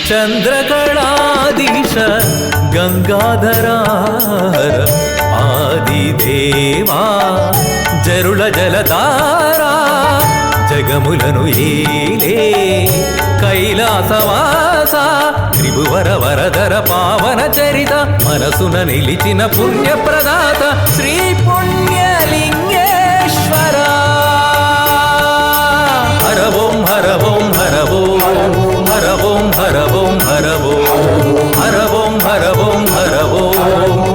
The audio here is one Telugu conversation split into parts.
చంద్రకళాధీశ గంగాధరార ఆదిదేవా జరుల జలధారా జగములను ఏలే కైలాసవాస త్రిభువర వరదర పావన చరిత మనసున నిలిచిన పుణ్యప్రదాత శ్రీ పుణ్యలింగేశ్వర హర ఓం హర ఓం హర ఓం హర ఓం హర ఓం హర ఓం హర ఓం హర ఓం హర ఓం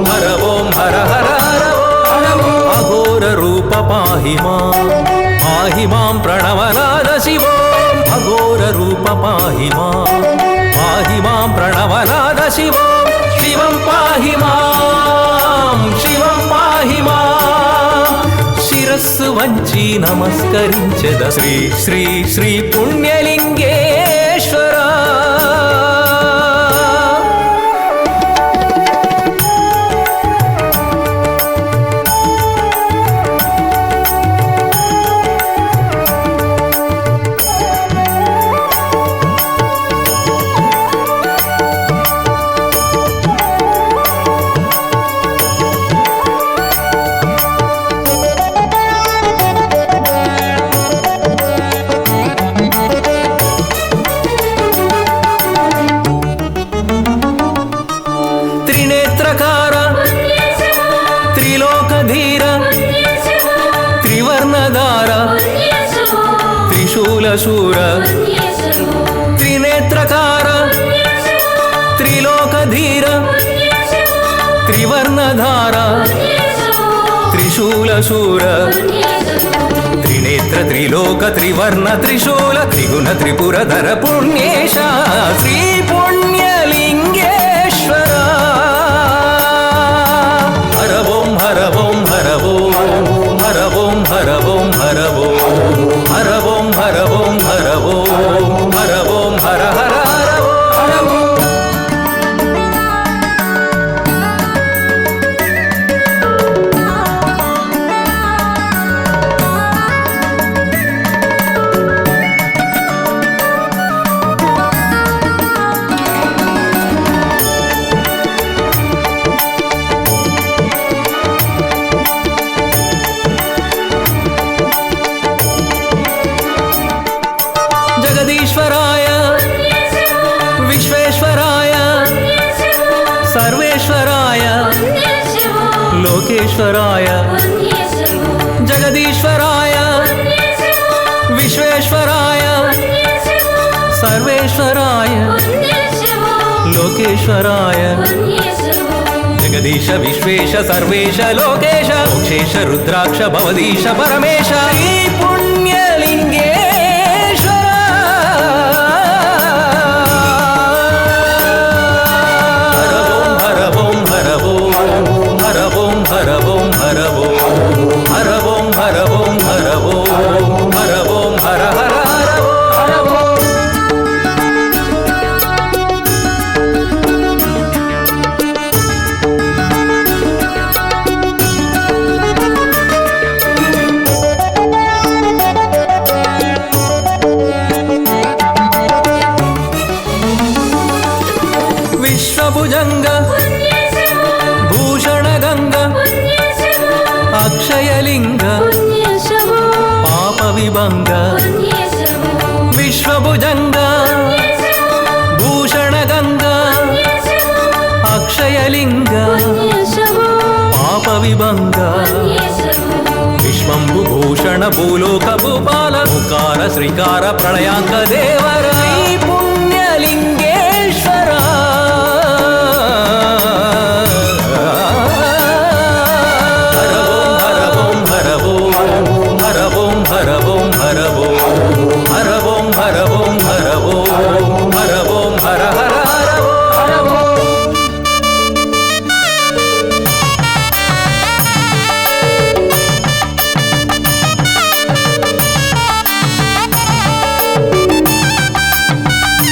హర ఓం హర హర హర అఘోర రూప పాహి మాం ప్రణవనాద శివోం అఘోర రూప పాహి మాం ప్రణవనాద శివోం శివం పాహి మాం శివం పాహి మాం శిరస్సు వంచి నమస్కరించెద శ్రీ శ్రీ శ్రీ పుణ్యలింగేశ్వర శూర త్రినేత్రకార త్రిలోకధీర త్రివర్ణధార త్రిశూలశూర త్రినేత్ర త్రిలోక త్రివర్ణ త్రిశూల త్రిగుణ త్రిపురధర పుణ్యేశ శ్రీ పుణ్యలింగేశ్వర హర ఓం హర ఓం హర ఓం హర ఓం హర ఓం హర ఓం హర ఓం హర ఓం హర ఓం హర ఓం హర హర హర ఓం జగదీశ్వరాయ విశ్వేశ్వరాయ సర్వేశ్వరాయ లోకేశ్వరాయ జగదీశ్వరాయ విశ్వేశ్వరాయ సర్వేశ్వరాయ లోకేశ్వరాయ జగదీశ విశ్వేశ సర్వేశ లోకేశ మోక్షేశ రుద్రాక్ష భవదీశ పరమేశ ఈ పుణ్యలింగే హర ఓం హర ఓం హర ఓం హర ఓం హర ఓం హర ఓం హర హర హర ఓం విశ్వభుజంగ భూషణగంగ అక్షయలింగ పాప విభంగ విశ్వభుజంగ భూషణగంగ అక్షయలింగ పాప విభంగ విశ్వంభుభూషణ భూలోక భూపాల ఓంకార శ్రీకార ప్రళయాంక దేవర పుణ్యలింగేశ్వర హర ఓం హర ఓం హర ఓం హర ఓం హర ఓం హర ఓం హర హర హర ఓం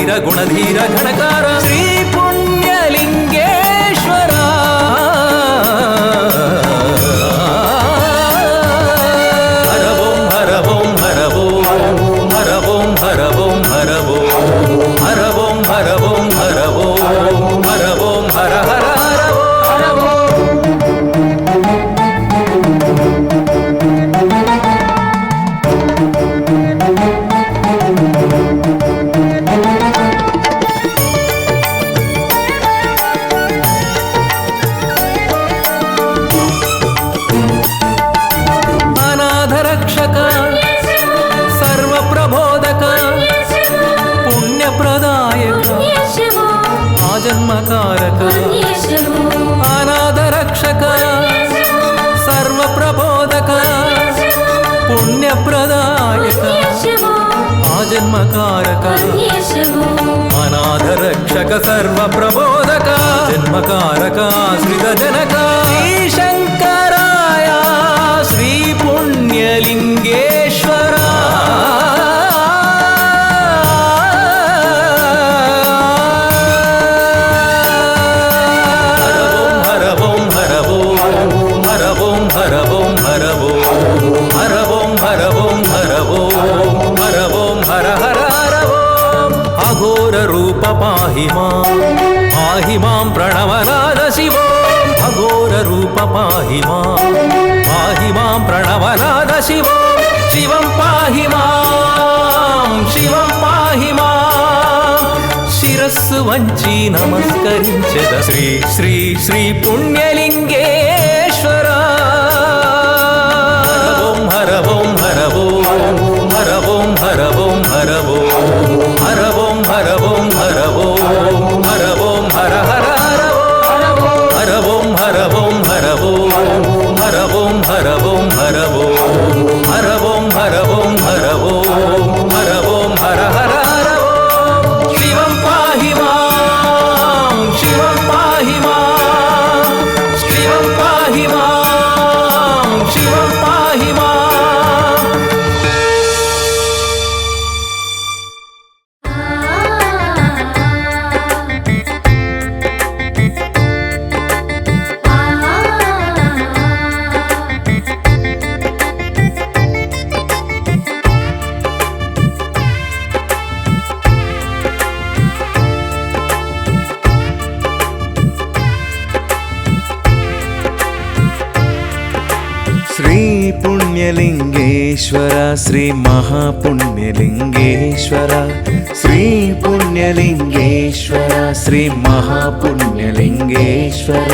वीर गुणधीर घनकार श्री पुण्यलिंगेश्वर हर ओं हर ओं हर ओं हर ओं हर ओं हर ओं हर ओं हर ओं हर ओं हर ओं हर हर जन्मकारक अनाथरक्षक सर्वप्रबोधक पुण्यप्रदायक आजन्मकारक अनाथरक्षक सर्वप्रबोधक जन्मकारक श्रीजनक श्रीशंकराय श्री पुण्यलिंगेश्वर पाहि मां प्रणवनाद शिवो अघोर रूप पाहि मां प्रणवनाद शिवो शिवं पाहि मां शिरस्सु वंची नमस्करिंचद श्री श्री श्री पुण्यलिंगेश्वर हर ओं हर ओं हर ओं हर ओं हर ओं हर ओं हर ओं हर ओं हर ओं हर हर हर ओं हर ओं हर ओं हर ओं हर ओं हर ओं हर ओं हर ओं हर ओं हर ओं हर हर शिवं पाहि मां शिवं पाहि मां शिवं पाहि मां शिवं पाहि मां श्री पुण्यलिंगेश्वर श्री महापुण्यलिंगेश्वर श्री पुण्यलिंगेश्वर श्री महापुण्यलिंगेश्वर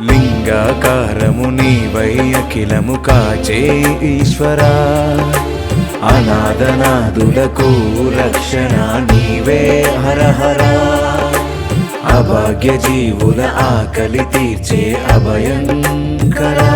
लिंगाकारमु नीवै अखिलमु काचे ईश्वरा अनाथनाथुలకు రక్షణ నీవే హర హర అభాగ్య జీవుల ఆకలి తీర్చే అభయంకరా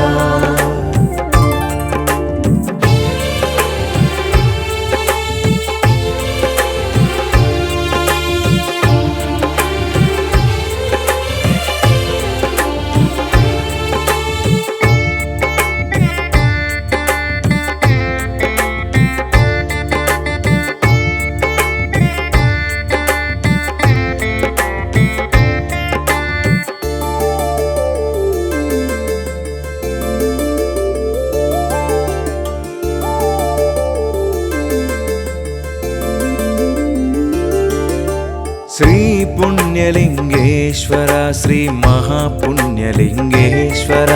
श्री पुण्यलिंगेश्वर श्री महापुण्यलिंगेश्वर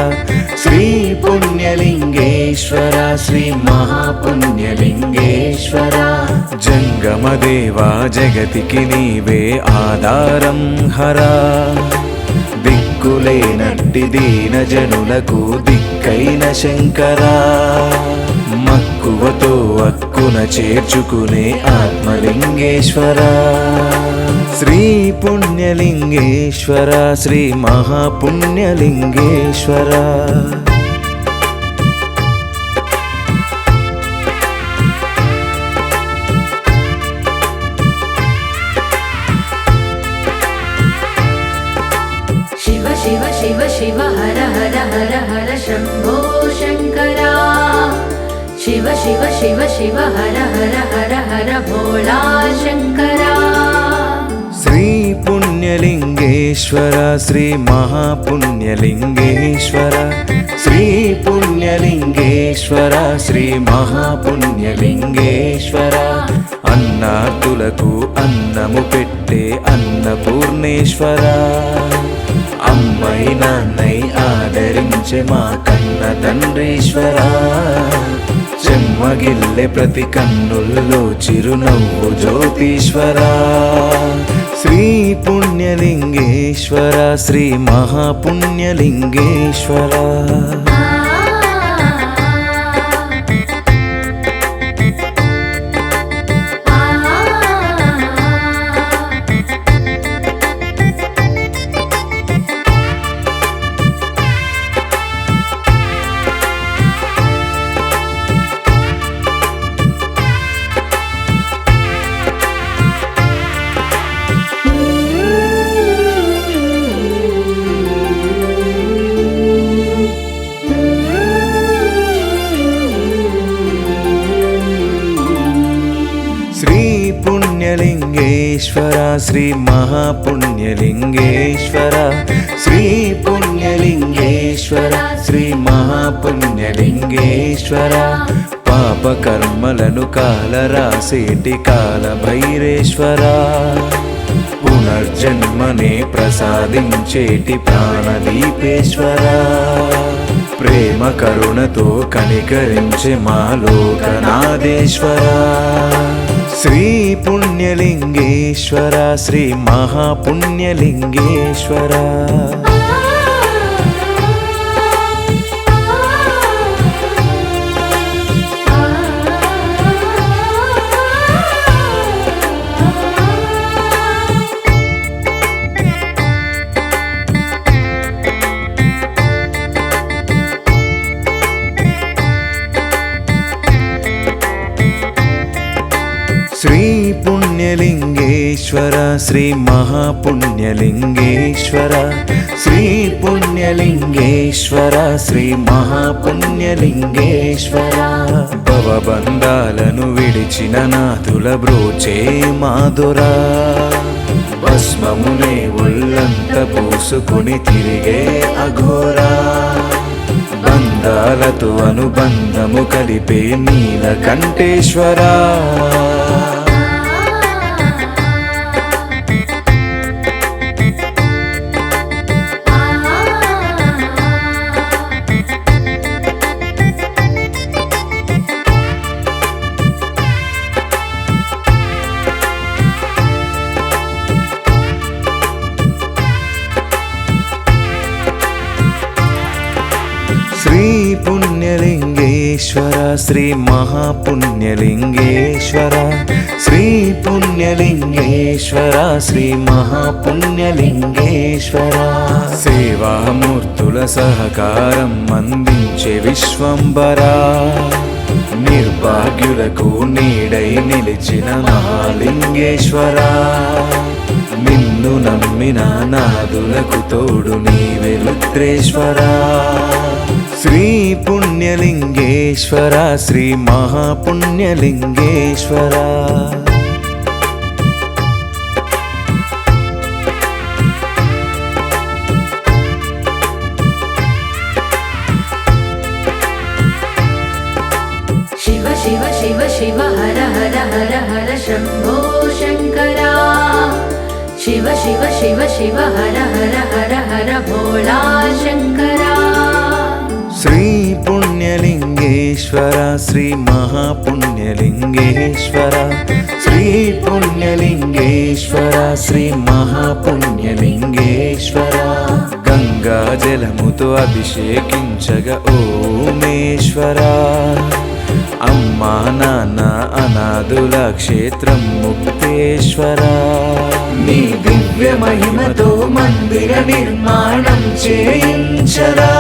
श्री पुण्यलिंगेश्वर श्री महापुण्यलिंगेश्वर जंगमदेवा जगतिकी नीवे आधारं हरा దిక్కులేనట్టి దీన జనులకు దిక్కైన శంకరా మక్కువతో అక్కున చేర్చుకునే ఆత్మలింగేశ్వరా శ్రీ పుణ్యలింగేశ్వర శ్రీ మహాపుణ్యలింగేశ్వర शिव शिव शिव शिव हर हर हर हर शंभो शंकरा शिव शिव शिव शिव हर हर हर हर भोला शंकरा పుణ్యలింగేశ్వర శ్రీ మహాపుణ్యలింగేశ్వర శ్రీ పుణ్యలింగేశ్వర శ్రీ మహాపుణ్యలింగేశ్వర అన్నార్తులకు అన్నము పెట్టే అన్నపూర్ణేశ్వర అమ్మై నాన్నై ఆదరించే మా కన్న తండ్రీశ్వర చెమ్మగిల్లె ప్రతి కన్నుల్లో చిరునవ్వు జ్యోతీశ్వర శ్రీ పుణ్యలింగేశ్వర శ్రీ మహాపుణ్యలింగేశ్వర పుణ్యలింగేశ్వర శ్రీ మహాపుణ్యలింగేశ్వర శ్రీ పుణ్యలింగేశ్వర శ్రీ మహాపుణ్యలింగేశ్వర పాపకర్మలను కాలరాసేటి కాల భైరేశ్వర పునర్జన్మనే ప్రసాదించేటి ప్రాణదీపేశ్వర ప్రేమ కరుణతో కనికరించే మా లోకనాథేశ్వర శ్రీ పుణ్యలింగేశ్వర శ్రీ మహాపుణ్యలింగేశ్వర శ్రీ పుణ్యలింగేశ్వర శ్రీ మహాపుణ్యలింగేశ్వర శ్రీ పుణ్యలింగేశ్వర శ్రీ మహాపుణ్యలింగేశ్వర భవబంధాలను విడిచిన నాథుల బ్రోచే మాధురా భస్మమునే ఒళ్ళంత పూసుకుని తిరిగే అఘోరా బంధాలతో అనుబంధము కలిపే నీలకంఠేశ్వరా శ్రీ పుణ్యలింగేశ్వర శ్రీ మహాపుణ్యలింగేశ్వర శ్రీ పుణ్యలింగేశ్వర శ్రీ మహాపుణ్యలింగేశ్వర సేవామూర్తుల సహకారం అందించే విశ్వంబరా నిర్భాగ్యులకు నీడై నిలిచిన మహాలింగేశ్వర నిన్ను నమ్మిన నాదులకు తోడు నీవే రుద్రేశ్వర శ్రీ పుణ్యలింగేశ్వర శ్రీ మహాపుణ్యలింగేశ్వర शिव शिव शिव शिव हर हर हर हर शम्भो शङ्करा शिव शिव शिव शिव हर हर हर हर भोला शङ्करा శ్రీ పుణ్యలింగేశ్వర శ్రీ మహాపుణ్యలింగేశ్వర శ్రీ పుణ్యలింగేశ్వర శ్రీ మహాపుణ్యలింగేశ్వర గంగా జలముతో అభిషేకించగా ఓమేశ్వర అమ్మా నాన్న అనాథుల క్షేత్రం ముక్తేశ్వర నీ దివ్య మహిమతో మందిర నిర్మాణం చేయించరా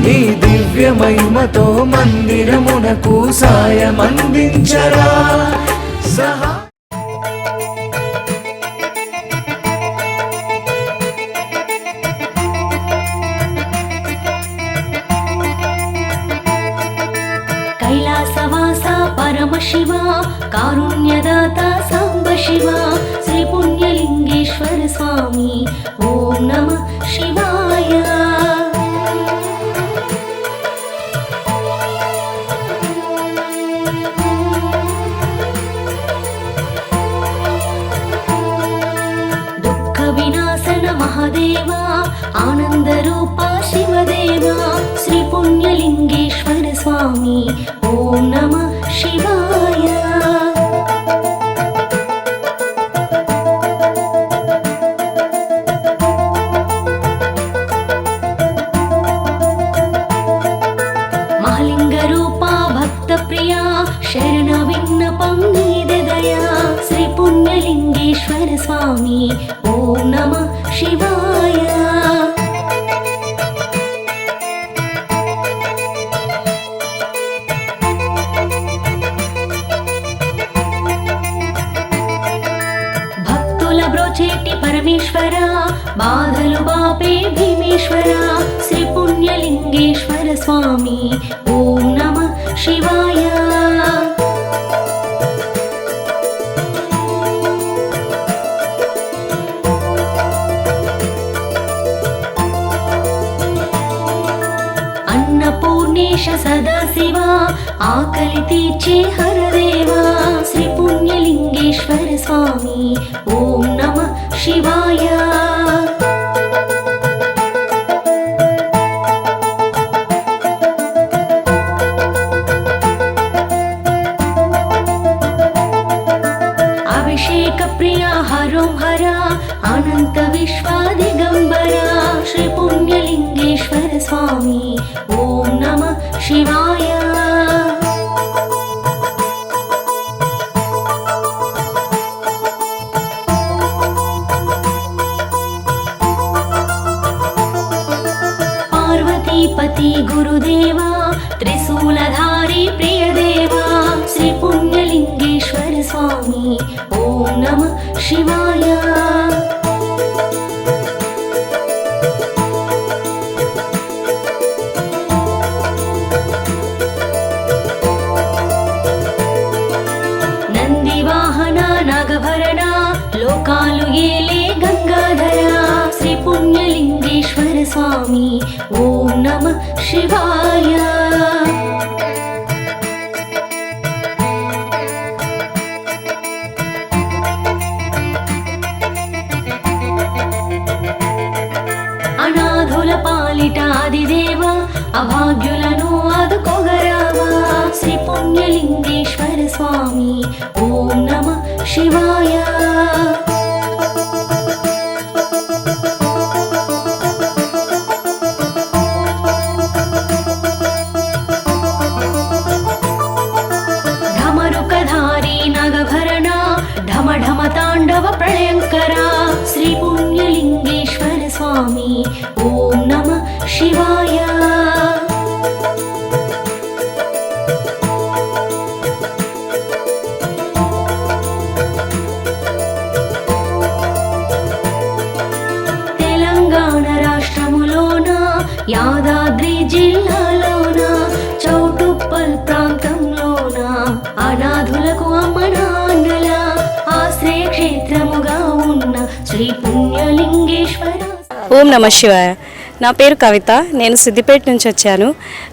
నీ దివ్య మహిమతో మందిరమునకు సాయమందించరా సహా కైలాసవాస పరమ శివ కారుణ్యదాత సాంబ శివ శ్రీ श्री पुण्यलिंगेश्वर स्वामी ॐ नमः शिवाय। दुःखविनाशन महादेवा आनन्दरूपा शिवदेवा श्री पुण्यलिंगेश्वर स्वामी ॐ नमः शिवाय। महालिंगरूपा भक्तप्रिया शरणविन्नपं निदया श्री पुण्यलिंगेश्वर स्वामी ॐ नमः शिवाय। భక్తుల బ్రోచేటి పరమేశ్వర బాధలు బాపే భీమేశ్వర శ్రీ పుణ్యలింగేశ్వర స్వామి ఓం నమః శివాయ। అన్నపూర్ణేశ సదాశివ ఆకలి తీర్చే హరదేవా శ్రీ పుణ్యలింగేశ్వర స్వామి ఓం నమః శివాయ। అభిషేక ప్రియ హరోం హర అనంత విశ్వాదిగంబర శ్రీ పుణ్యలింగేశ్వర స్వామి ఓం నమః శివాయ। పార్వతీపతి గురుదేవా త్రిశూలధారి ప్రియదేవా శ్రీ పుణ్యలింగేశ్వర స్వామి ఓం నమః శివాయ। నందివాహన నాగభరణ లోకాలు ఏలే గంగాధర శ్రీ పుణ్యలింగేశ్వర స్వామి ఓం నమః శివాయ। అనాథుల పాలిట ఆదిదేవ అభాగ్యులను ఆదుకోగరావా శ్రీ పుణ్యలింగేశ్వర స్వామి ఓం నమః శివాయ। ఢమరుకధారి నాగభరణ ఢమ ఢమ తాండవ ప్రళయంకర శ్రీ పుణ్యలింగేశ్వర స్వామి ఓం నమః శివాయ। తెలంగాణ రాష్ట్రములోన యాదాద్రి జిల్లాలోన చౌటుప్పల్ ప్రాంతంలోన అనాథులకు అమ్మ నాన్నల ఆశ్రయ క్షేత్రముగా ఉన్న శ్రీ పుణ్యలింగేశ్వర। ఓం నమః శివాయ। నా పేరు కవిత, నేను సిద్దిపేట నుంచి వచ్చాను।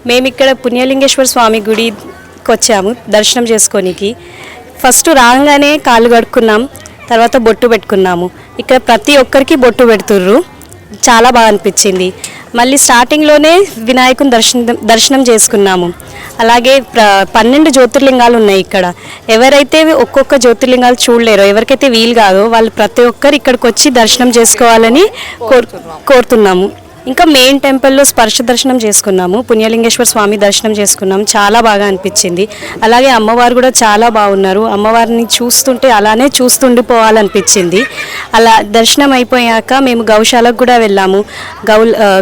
మేము ఇక్కడ పుణ్యలింగేశ్వర స్వామి గుడికి వచ్చాము దర్శనం చేసుకోనికి। ఫస్ట్ రాగానే కాళ్ళు కడుక్కున్నాం, తర్వాత బొట్టు పెట్టుకున్నాము। ఇక్కడ ప్రతి ఒక్కరికి బొట్టు పెడుతుర్రు, చాలా బాగా అనిపించింది। మళ్ళీ స్టార్టింగ్లోనే వినాయకుని దర్శనం చేసుకున్నాము। అలాగే 12 జ్యోతిర్లింగాలు ఉన్నాయి ఇక్కడ। ఎవరైతే ఒక్కొక్క జ్యోతిర్లింగాలు చూడలేరో, ఎవరికైతే వీలు కాదో వాళ్ళు ప్రతి ఒక్కరు ఇక్కడికి వచ్చి దర్శనం చేసుకోవాలని కోరుతున్నాము। ఇంకా మెయిన్ టెంపుల్లో స్పర్శ దర్శనం చేసుకున్నాము, పుణ్యలింగేశ్వర స్వామి దర్శనం చేసుకున్నాము, చాలా బాగా అనిపించింది। అలాగే అమ్మవారు కూడా చాలా బాగున్నారు, అమ్మవారిని చూస్తుంటే అలానే చూస్తుండిపోవాలనిపించింది। అలా దర్శనం అయిపోయాక మేము గౌశాలకు కూడా వెళ్ళాము,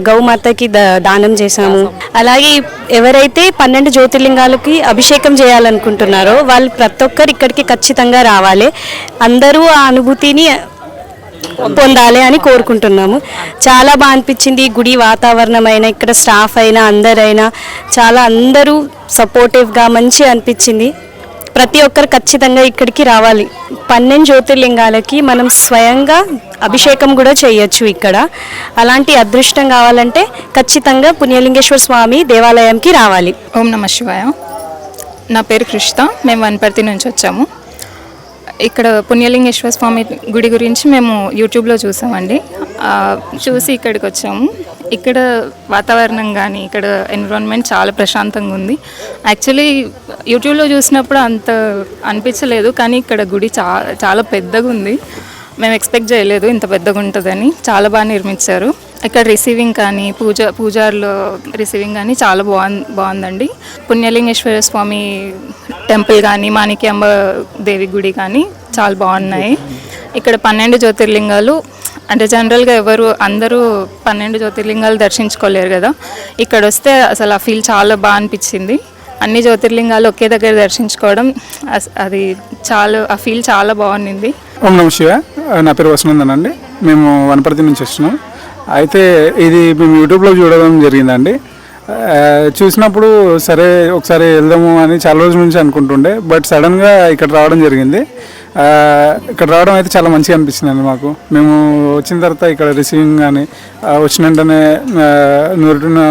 గౌమాతకి దానం చేశాము। అలాగే ఎవరైతే 12 జ్యోతిర్లింగాలకి అభిషేకం చేయాలనుకుంటున్నారో వాళ్ళు ప్రతి ఒక్కరు ఇక్కడికి ఖచ్చితంగా రావాలి, అందరూ ఆ అనుభూతిని పొందాలి అని కోరుకుంటున్నాము। చాలా బాగా అనిపించింది గుడి వాతావరణం అయినా, ఇక్కడ స్టాఫ్ అయినా అందరైనా అందరూ సపోర్టివ్గా మంచి అనిపించింది। ప్రతి ఒక్కరు ఖచ్చితంగా ఇక్కడికి రావాలి. 12 జ్యోతిర్లింగాలకి మనం స్వయంగా అభిషేకం కూడా చేయొచ్చు ఇక్కడ. అలాంటి అదృష్టం కావాలంటే ఖచ్చితంగా పుణ్యలింగేశ్వర స్వామి దేవాలయంకి రావాలి. ఓం నమ శివాయ. నా పేరు కృష్ణ. మేము వనపర్తి నుంచి వచ్చాము. ఇక్కడ పుణ్యలింగేశ్వర స్వామి గుడి గురించి మేము యూట్యూబ్లో చూసామండి. చూసి ఇక్కడికి వచ్చాము. ఇక్కడ వాతావరణం కానీ ఇక్కడ ఎన్విరాన్మెంట్ చాలా ప్రశాంతంగా ఉంది. యాక్చువల్లీ యూట్యూబ్లో చూసినప్పుడు అంత అనిపించలేదు, కానీ ఇక్కడ గుడి చాలా పెద్దగా ఉంది. మేము ఎక్స్పెక్ట్ చేయలేదు ఇంత పెద్దగా ఉంటుందని. చాలా బాగా నిర్మించారు. ఇక్కడ రిసీవింగ్ కానీ పూజారులో రిసీవింగ్ కానీ చాలా బాగుందండి. పుణ్యలింగేశ్వర స్వామి టెంపుల్ కానీ మాణిక్యాంబ దేవి గుడి కానీ చాలా బాగున్నాయి. ఇక్కడ 12 జ్యోతిర్లింగాలు అంటే జనరల్గా అందరూ 12 జ్యోతిర్లింగాలు దర్శించుకోలేరు కదా. ఇక్కడ వస్తే అసలు ఆ ఫీల్ చాలా బాగా అనిపించింది. అన్ని జ్యోతిర్లింగాలు ఒకే దగ్గర దర్శించుకోవడం అది ఆ ఫీల్ చాలా బాగుంది. ఓం నమ శివ. నా పేరు వసనందన్ అండి. మేము వనపర్తి నుంచి వచ్చినాం. అయితే ఇది మేము యూట్యూబ్లో చూడడం జరిగిందండి. చూసినప్పుడు సరే ఒకసారి వెళ్దాము అని చాలా రోజుల నుంచి అనుకుంటుండే, బట్ సడన్గా ఇక్కడ రావడం జరిగింది. ఇక్కడ రావడం అయితే చాలా మంచిగా అనిపించింది అండి మాకు. మేము వచ్చిన తర్వాత ఇక్కడ రిసీవింగ్ కానీ వచ్చిన వెంటనే నూరున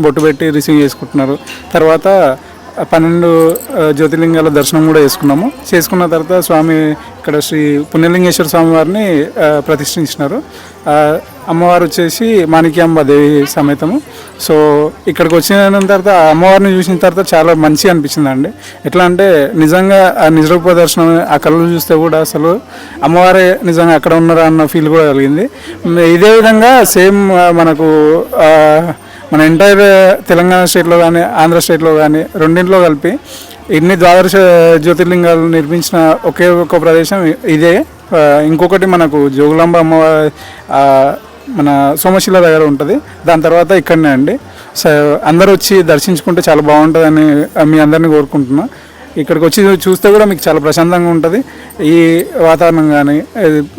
బొట్టు పెట్టి రిసీవ్ చేసుకుంటున్నారు. తర్వాత 12 జ్యోతిర్లింగాల దర్శనం కూడా చేసుకున్న తర్వాత స్వామి ఇక్కడ శ్రీ పుణ్యలింగేశ్వర స్వామి వారిని ప్రతిష్ఠించినారు. అమ్మవారు వచ్చేసి మాణిక్యాంబ దేవి సమేతము. సో ఇక్కడికి వచ్చిన తర్వాత అమ్మవారిని చూసిన తర్వాత చాలా మంచిగా అనిపించింది అండి. ఎట్లా అంటే నిజంగా ఆ నిజరూప దర్శనం ఆ కళ్ళు చూస్తే కూడా అసలు అమ్మవారే నిజంగా అక్కడ ఉన్నారా అన్న ఫీల్ కూడా కలిగింది. ఇదే విధంగా సేమ్ మనకు మన ఎంటైర్ తెలంగాణ స్టేట్లో కానీ ఆంధ్ర స్టేట్లో కానీ రెండింటిలో కలిపి ఇన్ని ద్వాదశ జ్యోతిర్లింగాలు నిర్మించిన ఒక ప్రదేశం ఇదే. ఇంకొకటి మనకు జోగులాంబ అమ్మవారి మన సోమశిల దగ్గర ఉంటుంది. దాని తర్వాత ఇక్కడనే అండి. సో అందరూ వచ్చి దర్శించుకుంటే చాలా బాగుంటుందని మీ అందరినీ కోరుకుంటున్నా. ఇక్కడికి వచ్చి చూస్తే కూడా మీకు చాలా ప్రశాంతంగా ఉంటుంది. ఈ వాతావరణం కానీ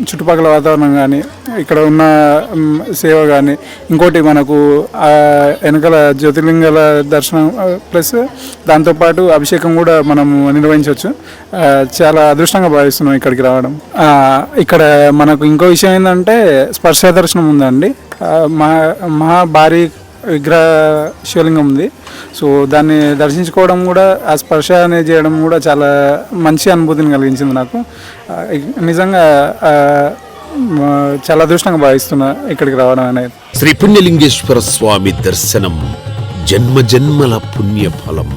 చుట్టుపక్కల వాతావరణం కానీ ఇక్కడ ఉన్న సేవ కానీ ఇంకోటి మనకు వెనకాల జ్యోతిర్లింగాల దర్శనం ప్లస్ దాంతోపాటు అభిషేకం కూడా మనము నిర్వహించవచ్చు. చాలా అదృష్టంగా భావిస్తున్నాం ఇక్కడికి రావడం. ఇక్కడ మనకు ఇంకో విషయం ఏంటంటే స్పర్శ దర్శనం ఉందండి. మహా భారీ విగ్రహ శివలింగం ఉంది. సో దాన్ని దర్శించుకోవడం కూడా ఆ స్పర్శ అనేది చేయడం కూడా చాలా మంచి అనుభూతిని కలిగించింది నాకు. నిజంగా చాలా అదృష్టంగా భావిస్తున్నా ఇక్కడికి రావడం అనేది. శ్రీ పుణ్యలింగేశ్వర స్వామి దర్శనం జన్మ జన్మల పుణ్య ఫలం.